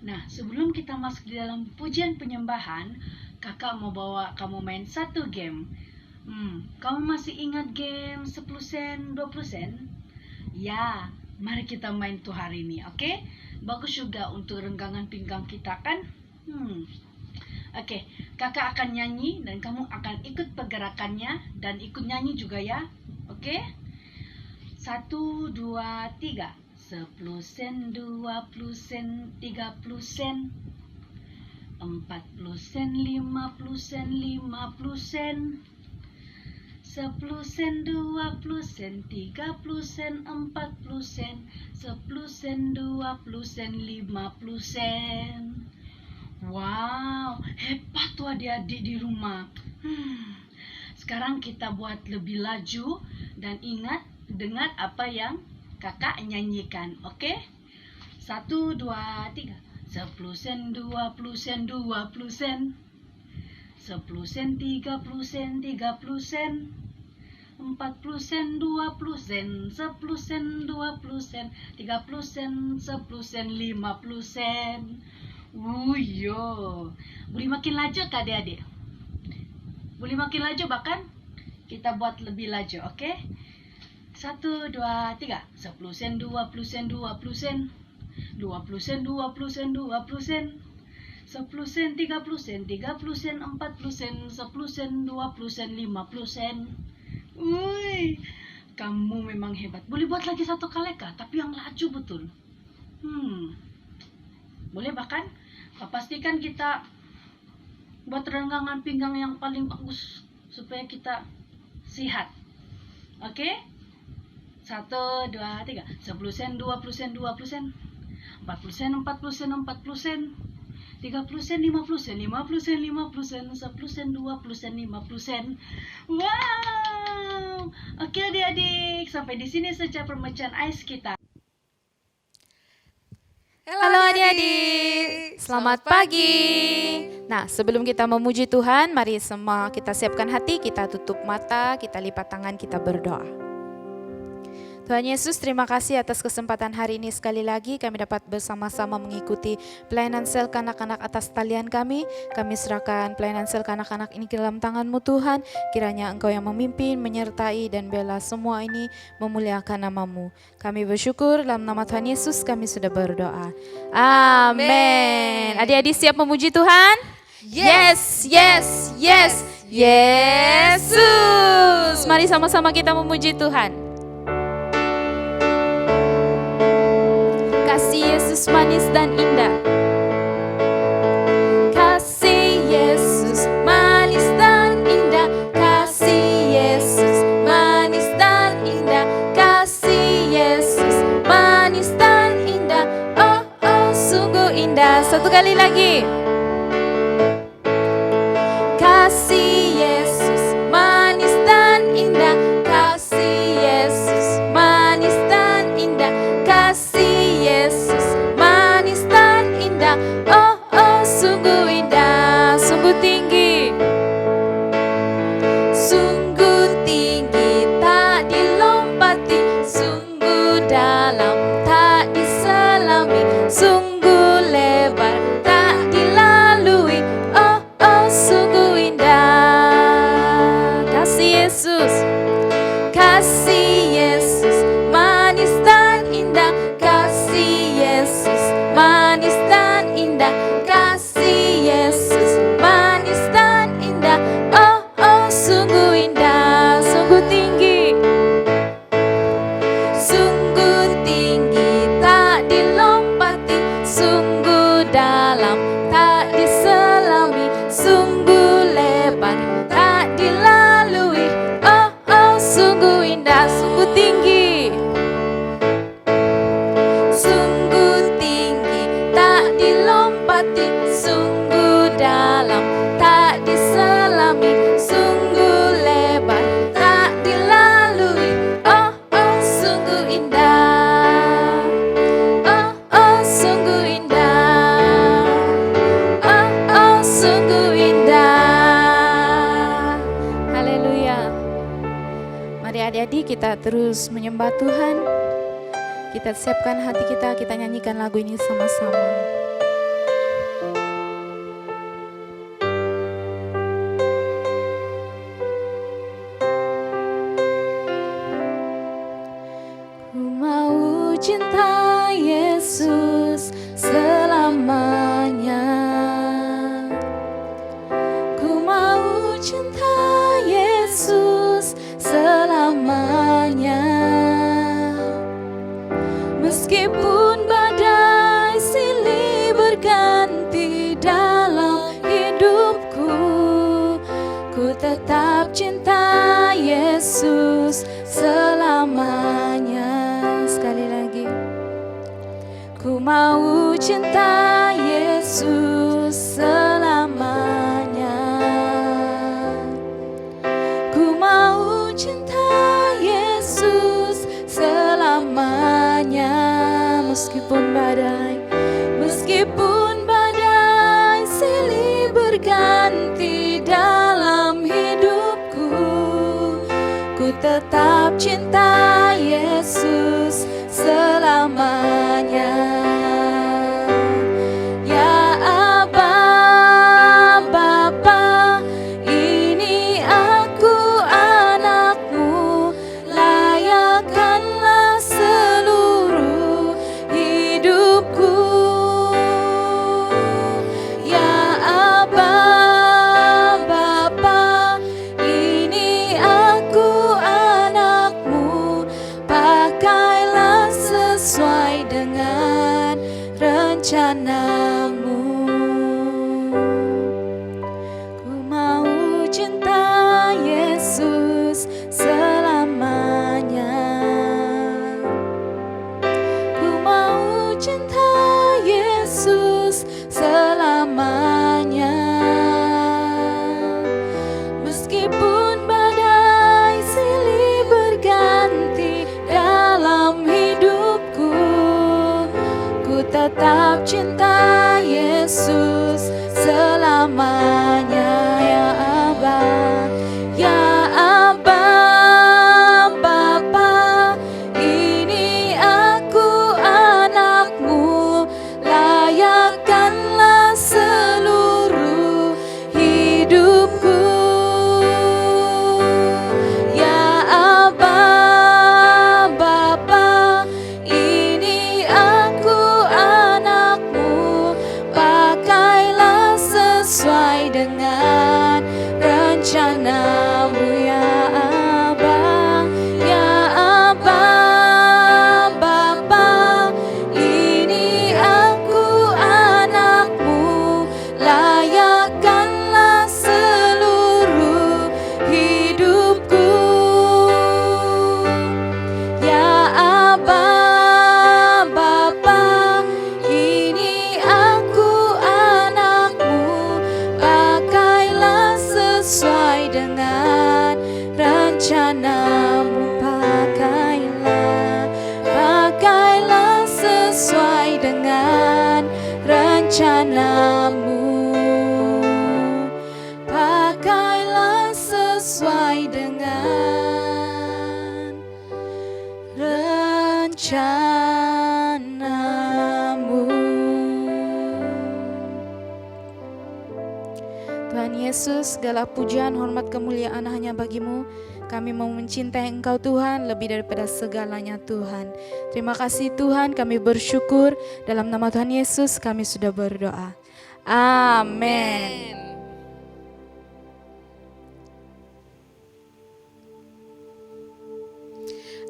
Nah, sebelum kita masuk di dalam pujian penyembahan, kakak mau bawa kamu main satu game. Kamu masih ingat game 10 sen, 20 sen? Ya, mari kita main tuh hari ini, oke? Bagus juga untuk renggangan pinggang kita kan? Oke, kakak akan nyanyi dan kamu akan ikut pergerakannya dan ikut nyanyi juga ya. Oke? 1, 2, 3. 10 sen, 20 sen, 30 sen, 40 sen, 50 sen, 50 sen, 10 sen, 20 sen, 30 sen, 40 sen, 10 sen, 20 sen, 50 sen. Wow, hebat tuh adik-adik di rumah. Sekarang kita buat lebih laju dan ingat dengar apa yang kakak nyanyikan, oke? 1, 2, 3. 10 sen, 20 sen, 20 sen, 10 sen, 30 sen, 30 sen, 40 sen, 20 sen, 10 sen, 20 sen, 30 sen, 10 sen, 50 sen. Yo, boleh makin laju kak adik-adik? Boleh makin laju bahkan? Kita buat lebih laju, oke? 1, 2, 3. 10 sen, 20 sen, 20 sen, 20 sen, 20 sen, 20 sen, 10 sen, 30 sen, 30 sen, 40 sen, 10 sen, 20 sen, 50 sen. Kamu memang hebat. Boleh buat lagi satu kali kak, tapi yang laju betul. Boleh bahkan? Pastikan kita buat renggangan pinggang yang paling bagus supaya kita sehat. Oke? 1, 2, 3. 10 sen, 20 sen, 20 sen, 40 sen, 40 sen, 40 sen, 30 sen, 50 sen, 50 sen, 50 sen, 10 sen, 20 sen, 50 sen. Wow! Oke adik-adik, sampai di sini saja pemecahan ais kita. Halo adik-adik, selamat pagi. Nah, sebelum kita memuji Tuhan, mari semua kita siapkan hati, kita tutup mata, kita lipat tangan, kita berdoa. Tuhan Yesus, terima kasih atas kesempatan hari ini sekali lagi kami dapat bersama-sama mengikuti pelayanan sel kanak-kanak atas talian kami. Kami serahkan pelayanan sel kanak-kanak ini ke dalam tangan-Mu Tuhan. Kiranya Engkau yang memimpin, menyertai dan bela semua ini memuliakan nama-Mu. Kami bersyukur dalam nama Tuhan Yesus kami sudah berdoa. Amin. Adik-adik siap memuji Tuhan? Yes, yes, yes, Yesus. Mari sama-sama kita memuji Tuhan. Kasih Yesus manis dan indah. Kasih Yesus manis dan indah. Kasih Yesus manis dan indah. Kasih Yesus manis dan indah. Oh, oh, sungguh indah. Satu kali lagi. Kasih Yesus manis dan indah. Kasih Yesus manis dan indah. Kasih Yesus manis dan indah. Oh, oh, sungguh indah, sungguh tinggi. Sungguh tinggi tak dilompati, sungguh dalam tak diselami, sungguh lebar tak dilalui. Oh, oh, sungguh indah. Kasih Yesus, kasih Yesus manis dan indah. Kasih Yesus manis dan indah. Kasih Yesus manis dan indah. Oh, oh, sungguh indah, sungguh tinggi. Sungguh tinggi tak dilompati, sungguh dalam tak diselami, sungguh lebar tak dilalui. Oh, oh, sungguh indah, sungguh tinggi. Sungguh tinggi tak dilompati, sungguh dalam tak diselami, sungguh lebar tak dilalui. Oh, oh, sungguh indah. Oh, oh, sungguh indah. Oh, oh, sungguh indah. Haleluya. Mari adik-adik kita terus menyembah Tuhan. Kita siapkan hati kita, kita nyanyikan lagu ini sama-sama. berganti dalam hidupku. Ku tetap cinta Yesus selamanya. Sekali lagi. Ku mau cinta Yesus selamanya. Ku mau cinta Yesus selamanya. Meskipun badai silih berganti dalam hidupku, ku tetap cinta Yesus selamanya. Ya Aba, Bapa, ini aku anakmu, layakkanlah seluruh hidupku. Ya Aba, Bapa, ini aku anakmu, pakailah sesuai dengan rencanamu. Ku mau cinta Yesus selamanya. Ku mau cinta Yesus selamanya. Meskipun badai silih berganti dalam hidupku, ku tetap cinta Yesus selamanya. Ya Aba, ya Aba, Bapa, ini aku anakmu, layakkanlah seluruh hidupku. Ya Aba, Bapa, ini aku anakmu, pakailah sesuai dengan rencanamu. Ya Aba, ya Aba, Bapa, ini aku anakmu, layakkanlah seluruh hidupku. Ya Aba, Bapa, ini aku anakmu, pakailah sesuai dengan rencanamu. Pakailah sesuai dengan rencanamu. Pakailah sesuai dengan rencanamu. Tuhan Yesus, segala pujian, hormat, kemuliaan hanya bagimu. Kami mau mencintai Engkau Tuhan lebih daripada segalanya Tuhan. Terima kasih Tuhan, kami bersyukur. Dalam nama Tuhan Yesus kami sudah berdoa. Amin.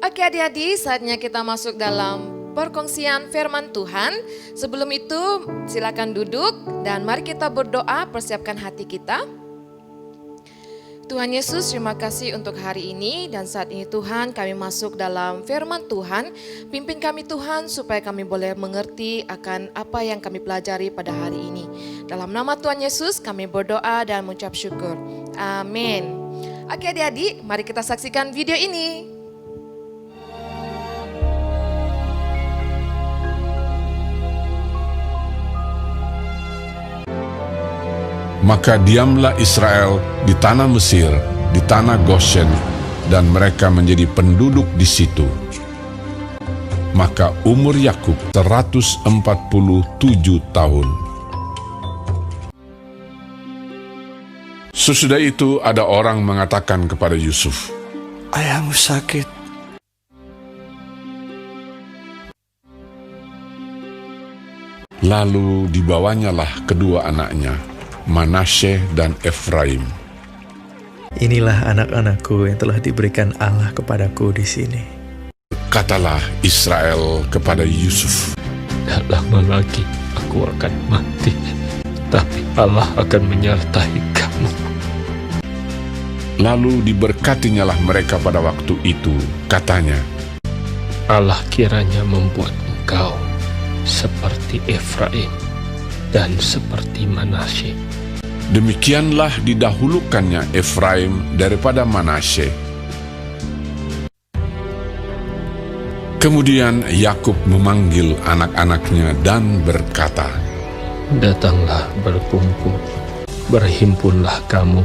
Oke adik-adik, saatnya kita masuk dalam perkongsian firman Tuhan. Sebelum itu silakan duduk dan mari kita berdoa, persiapkan hati kita. Tuhan Yesus, terima kasih untuk hari ini dan saat ini Tuhan kami masuk dalam firman Tuhan. Pimpin kami Tuhan supaya kami boleh mengerti akan apa yang kami pelajari pada hari ini. Dalam nama Tuhan Yesus kami berdoa dan mengucap syukur. Amin. Oke adik-adik, mari kita saksikan video ini. Maka diamlah Israel di tanah Mesir, di tanah Goshen, dan mereka menjadi penduduk di situ. Maka umur Yakub 147 tahun. Sesudah itu ada orang mengatakan kepada Yusuf, "Ayahmu sakit." Lalu dibawanyalah kedua anaknya, Manasye dan Efraim. "Inilah anak-anakku yang telah diberikan Allah kepadaku di sini." Katalah Israel kepada Yusuf, tidak lama lagi aku akan mati, tapi Allah akan menyertai kamu. Lalu diberkatinyalah mereka pada waktu itu. Katanya, Allah kiranya membuat engkau seperti Efraim dan seperti Manasye. demikianlah didahulukannya Efraim daripada Manasye. Kemudian Yakub memanggil anak-anaknya dan berkata, Datanglah berkumpul, berhimpunlah kamu,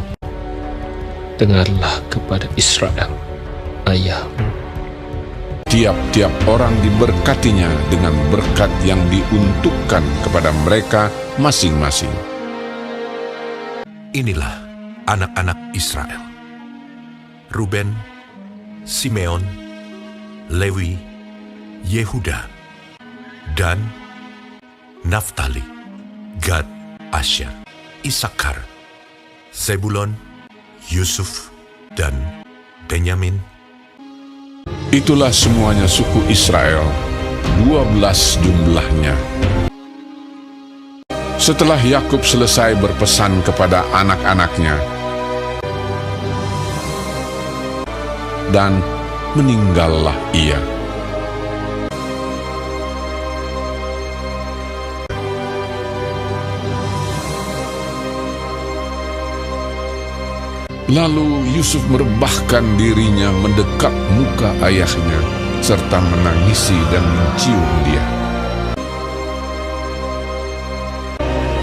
dengarlah kepada Israel, ayahmu. Tiap-tiap orang diberkatinya dengan berkat yang diuntukkan kepada mereka masing-masing. Inilah anak-anak Israel: Ruben, Simeon, Lewi, Yehuda, Dan, Naftali, Gad, Asher, Isakar, Zebulon, Yusuf, dan Benyamin. Itulah semuanya suku Israel, 12 jumlahnya. Setelah Yakub selesai berpesan kepada anak-anaknya, dan meninggallah ia. Lalu Yusuf merebahkan dirinya mendekat muka ayahnya, serta menangisi dan mencium dia.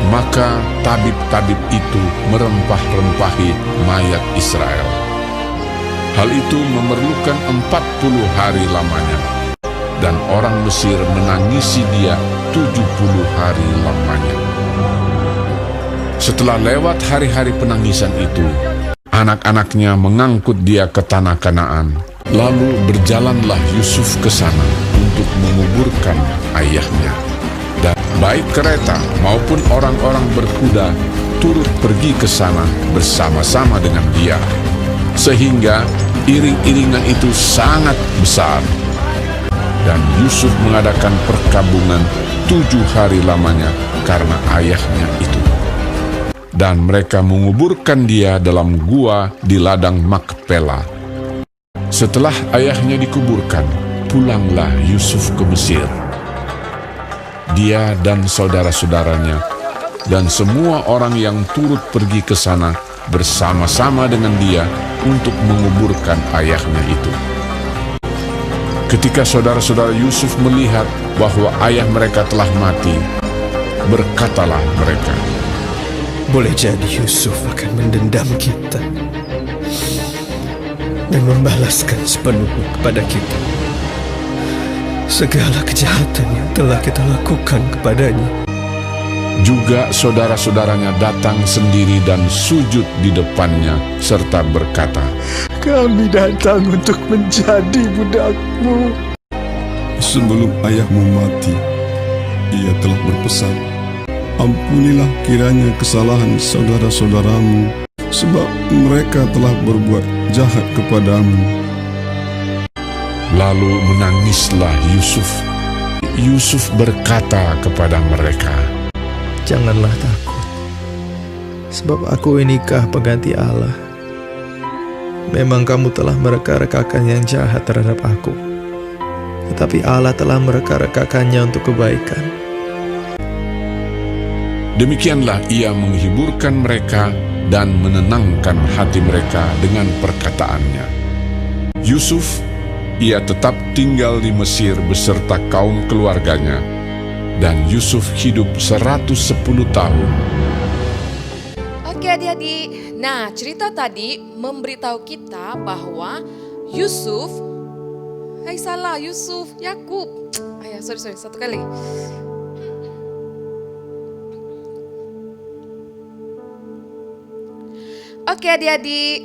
Maka tabib-tabib itu merempah-rempahi mayat Israel. Hal itu memerlukan 40 hari lamanya, dan orang Mesir menangisi dia 70 hari lamanya. Setelah lewat hari-hari penangisan itu, anak-anaknya mengangkut dia ke tanah Kanaan. Lalu berjalanlah Yusuf ke sana untuk menguburkan ayahnya. Dan baik kereta maupun orang-orang berkuda turut pergi ke sana bersama-sama dengan dia. Sehingga iring-iringan itu sangat besar. Dan Yusuf mengadakan perkabungan 7 hari lamanya karena ayahnya itu. Dan mereka menguburkan dia dalam gua di ladang Makpela. Setelah ayahnya dikuburkan, pulanglah Yusuf ke Mesir. Dia dan saudara-saudaranya dan semua orang yang turut pergi ke sana bersama-sama dengan dia untuk menguburkan ayahnya itu. Ketika saudara-saudara Yusuf melihat bahwa ayah mereka telah mati, berkatalah mereka, Boleh jadi Yusuf akan mendendam kita dan membalaskan sepenuhnya kepada kita segala kejahatan yang telah kita lakukan kepadanya. Juga saudara-saudaranya datang sendiri dan sujud di depannya serta berkata, Kami datang untuk menjadi budakmu. Sebelum ayahmu mati, ia telah berpesan, Ampunilah kiranya kesalahan saudara-saudaramu, sebab mereka telah berbuat jahat kepadamu. Lalu menangislah Yusuf. Yusuf berkata kepada mereka, Janganlah takut, sebab aku inikah pengganti Allah. Memang kamu telah mereka-rekakan yang jahat terhadap aku, tetapi Allah telah mereka-rekakannya untuk kebaikan. Demikianlah ia menghiburkan mereka dan menenangkan hati mereka dengan perkataannya. Yusuf, ia tetap tinggal di Mesir beserta kaum keluarganya, dan Yusuf hidup 110 tahun. Oke adik-adik, nah cerita tadi memberitahu kita bahwa Yusuf, Yakub. Sorry, satu kali. Oke adik-adik,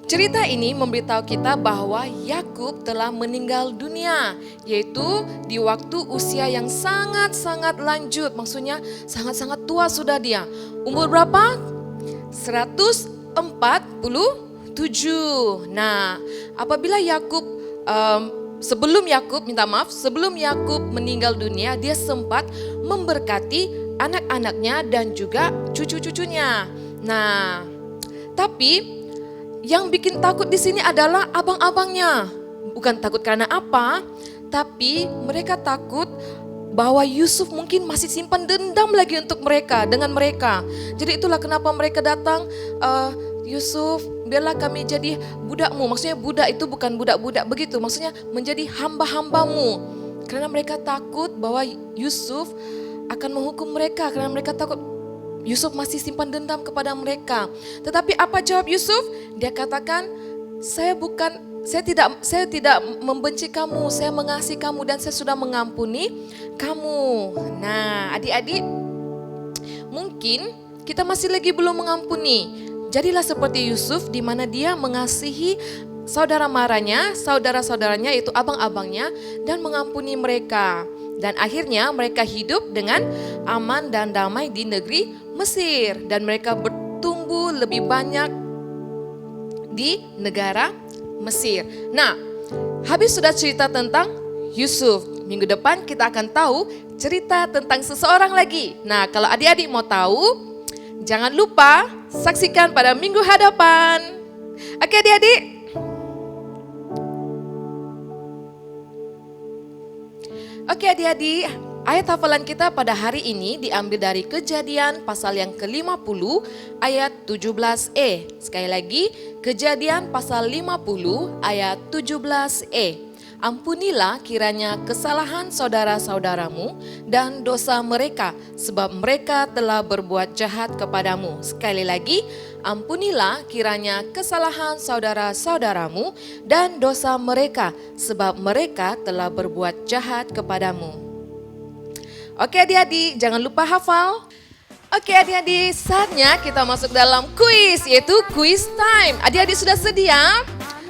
cerita ini memberitahu kita bahwa Yakub telah meninggal dunia, yaitu di waktu usia yang sangat-sangat lanjut, maksudnya sangat-sangat tua sudah dia. Umur berapa? 147. Nah, apabila Yakub sebelum Yakub meninggal dunia, dia sempat memberkati anak-anaknya dan juga cucu-cucunya. Nah, tapi yang bikin takut di sini adalah abang-abangnya. Bukan takut karena apa, tapi mereka takut bahwa Yusuf mungkin masih simpan dendam lagi untuk mereka, dengan mereka. Jadi itulah kenapa mereka datang, Yusuf, biarlah kami jadi budakmu. Maksudnya budak itu bukan budak-budak begitu, maksudnya menjadi hamba-hambamu. Karena mereka takut bahwa Yusuf akan menghukum mereka, karena mereka takut Yusuf masih simpan dendam kepada mereka. Tetapi apa jawab Yusuf? Dia katakan, saya tidak membenci kamu, saya mengasihi kamu dan saya sudah mengampuni kamu. Nah, adik-adik, mungkin kita masih lagi belum mengampuni. Jadilah seperti Yusuf di mana dia mengasihi saudara maranya, saudara-saudaranya yaitu abang-abangnya dan mengampuni mereka. Dan akhirnya mereka hidup dengan aman dan damai di negeri Mesir dan mereka bertumbuh lebih banyak di negara Mesir. Nah, habis sudah cerita tentang Yusuf. Minggu depan kita akan tahu cerita tentang seseorang lagi. Nah, kalau adik-adik mau tahu, jangan lupa saksikan pada minggu hadapan. Oke adik-adik? Oke adik-adik, ayat hafalan kita pada hari ini diambil dari Kejadian pasal yang ke-50 ayat 17e. Sekali lagi, Kejadian pasal 50 ayat 17e. Ampunilah kiranya kesalahan saudara-saudaramu dan dosa mereka, sebab mereka telah berbuat jahat kepadamu. Sekali lagi, ampunilah kiranya kesalahan saudara-saudaramu dan dosa mereka, sebab mereka telah berbuat jahat kepadamu. Oke adik-adik, jangan lupa hafal. Oke adik-adik, saatnya kita masuk dalam kuis, yaitu quiz time. Adik-adik sudah sedia?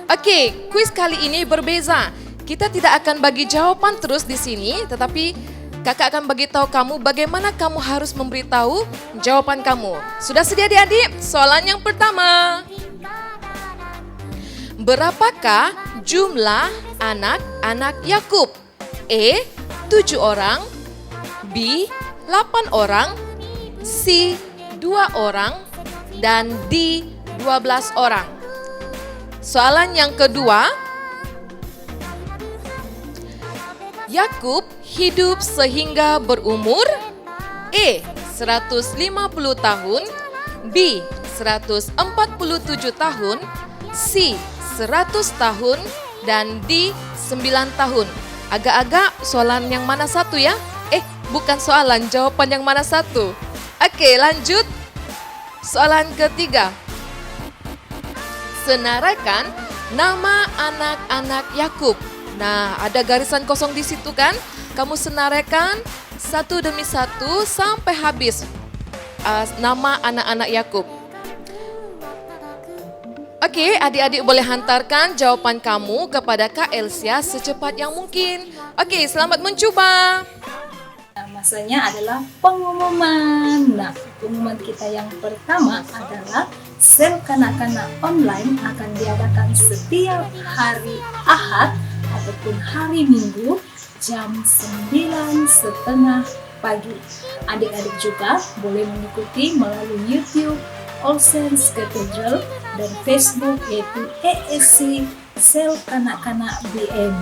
Oke, kuis kali ini berbeza. Kita tidak akan bagi jawaban terus di sini, tetapi kakak akan bagi tahu kamu bagaimana kamu harus memberitahu jawaban kamu. Sudah sedia adik-adik? Soalan yang pertama. Berapakah jumlah anak-anak Yakub? E. 7 orang, B. 8 orang, C. 2 orang, dan D. 12 orang. Soalan yang kedua. Yakub hidup sehingga berumur E. 150 tahun, B. 147 tahun, C. 100 tahun, dan D. 9 tahun. Agak-agak soalan yang mana satu ya? Bukan soalan, jawaban yang mana satu? Oke, lanjut. Soalan ketiga. Senaraikan nama anak-anak Yakub. Nah, ada garisan kosong di situ kan? Kamu senaraikan satu demi satu sampai habis nama anak-anak Yakub. Oke, adik-adik boleh hantarkan jawaban kamu kepada Kak Elsia secepat yang mungkin. Oke, selamat mencoba. Nah, masanya adalah pengumuman. Nah, pengumuman kita yang pertama adalah sel kanak-kanak online akan diadakan setiap hari Ahad ataupun hari Minggu jam 9:30 pagi. Adik-adik juga boleh mengikuti melalui YouTube All Saints Cathedral dan Facebook yaitu ESC Sel Kanak-Kanak BM.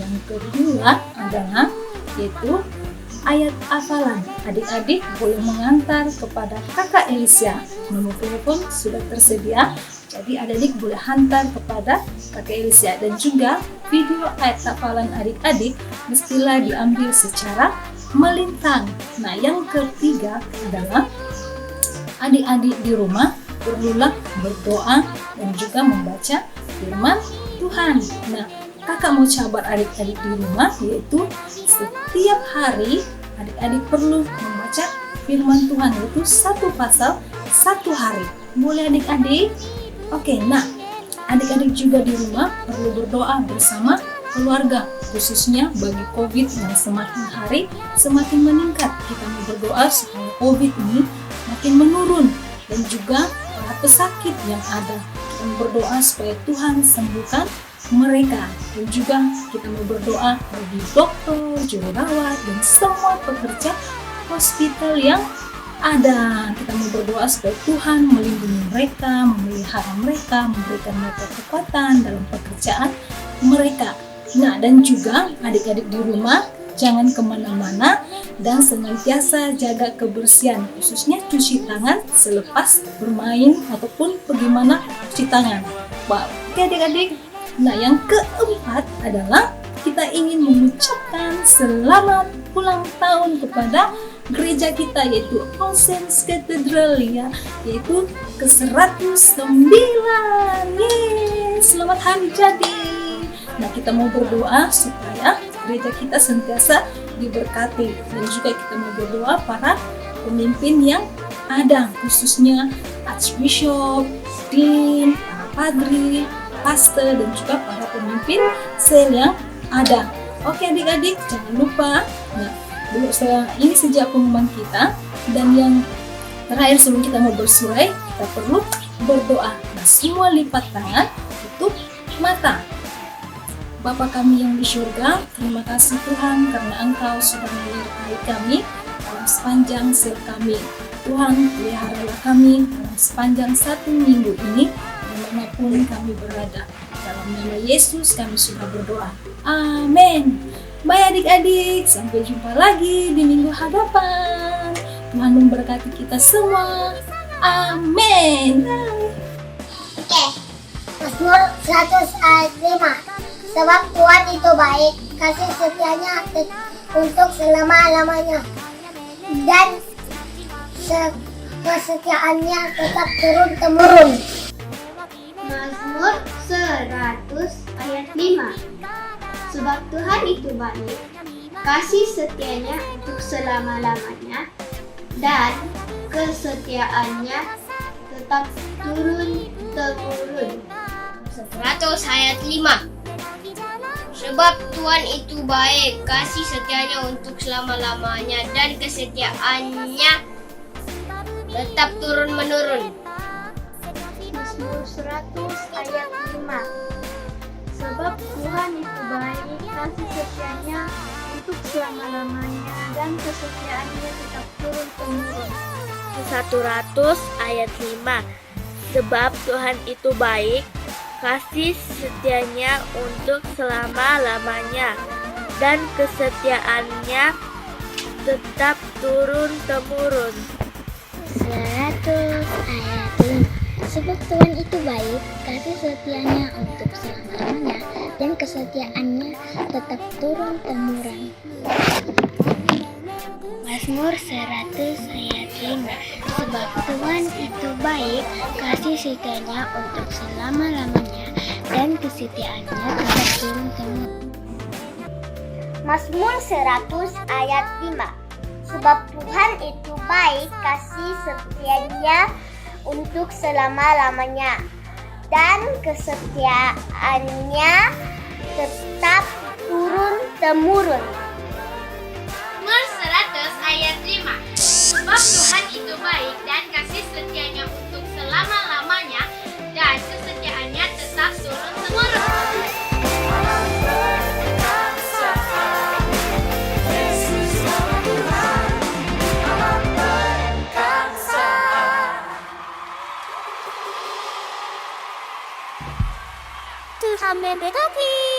Yang kedua adalah yaitu ayat hafalan. Adik-adik boleh mengantar kepada Kakak Elisia. Nomor telepon sudah tersedia. Jadi adik-adik boleh hantar kepada Kakak Elisia dan juga video ayat hafalan adik-adik mestilah diambil secara melintang. Nah, yang ketiga adalah adik-adik di rumah perlulah berdoa dan juga membaca firman Tuhan. Nah, kakak mau cabar adik-adik di rumah yaitu setiap hari adik-adik perlu membaca firman Tuhan yaitu satu pasal satu hari. Boleh adik-adik? Oke, nah adik-adik juga di rumah perlu berdoa bersama keluarga, khususnya bagi COVID yang semakin hari semakin meningkat. Kita mau berdoa supaya COVID ini makin menurun dan juga para pesakit yang ada. Kita berdoa supaya Tuhan sembuhkan mereka. Dan juga kita mau berdoa bagi dokter, juru rawat, dan semua pekerja hospital yang ada. Kita mau berdoa supaya Tuhan melindungi mereka, memelihara mereka, memberikan mereka kekuatan dalam pekerjaan mereka. Nah, dan juga adik-adik di rumah jangan kemana-mana dan senantiasa jaga kebersihan, khususnya cuci tangan selepas bermain ataupun bagaimana cuci tangan. Oke adik-adik. Nah, yang keempat adalah kita ingin mengucapkan selamat ulang tahun kepada gereja kita, yaitu All Saints Cathedral ya, yaitu ke-109. Yeay, selamat hari jadi. Nah, kita mau berdoa supaya gereja kita sentiasa diberkati, dan juga kita mau berdoa para pemimpin yang ada, khususnya Archbishop, Dean, para padri, pastor, dan juga para pemimpin sel yang ada. Oke adik-adik, jangan lupa. Nah, ini saja pengumuman kita, dan yang terakhir sebelum kita mau bersurai, kita perlu berdoa. Nah, semua lipat tangan, tutup mata. Bapa kami yang di surga, terima kasih Tuhan karena Engkau sudah menyertai kami dalam sepanjang sel kami. Tuhan, peliharalah kami dalam sepanjang 1 minggu ini, dimanapun kami berada. Dalam nama Yesus kami sudah berdoa. Amin. Baik adik-adik, sampai jumpa lagi di minggu hadapan. Tuhan memberkati kita semua. Amin. Oke, Mazmur 105. Sebab Tuhan itu baik, kasih setianya untuk selama-lamanya, dan kesetiaannya tetap turun-temurun. Mazmur 100 ayat 5. Sebab Tuhan itu baik, kasih setianya untuk selama-lamanya, dan kesetiaannya tetap turun-temurun. 100 ayat 5. Sebab Tuhan itu baik, kasih setianya untuk selama-lamanya, dan kesetiaannya tetap turun-menurun. Mazmur 100 ayat 5. Sebab Tuhan itu baik, kasih setianya untuk selama-lamanya, dan kesetiaannya tetap turun-temurun. 100 ayat 5. Sebab Tuhan itu baik, kasih setianya untuk selama-lamanya, dan kesetiaannya tetap turun-temurun. 100 ayat 5. Sebab Tuhan itu baik, kasih setianya untuk selama-lamanya, dan kesetiaannya tetap turun-temurun. Mazmur 100 ayat 5. Sebab Tuhan itu baik, kasih setianya untuk selama-lamanya, dan kesetiaannya tetap turun-temurun. Mazmur 100 ayat 5. Sebab Tuhan itu baik, kasih setianya untuk selama-lamanya, dan kesetiaannya tetap turun-temurun. Mazmur 100 ayat 5. Sebab Tuhan itu baik dan kasih setianya untuk selama-lamanya, dan kesetiaannya tetap turun-temurun. Tuhan memberkati.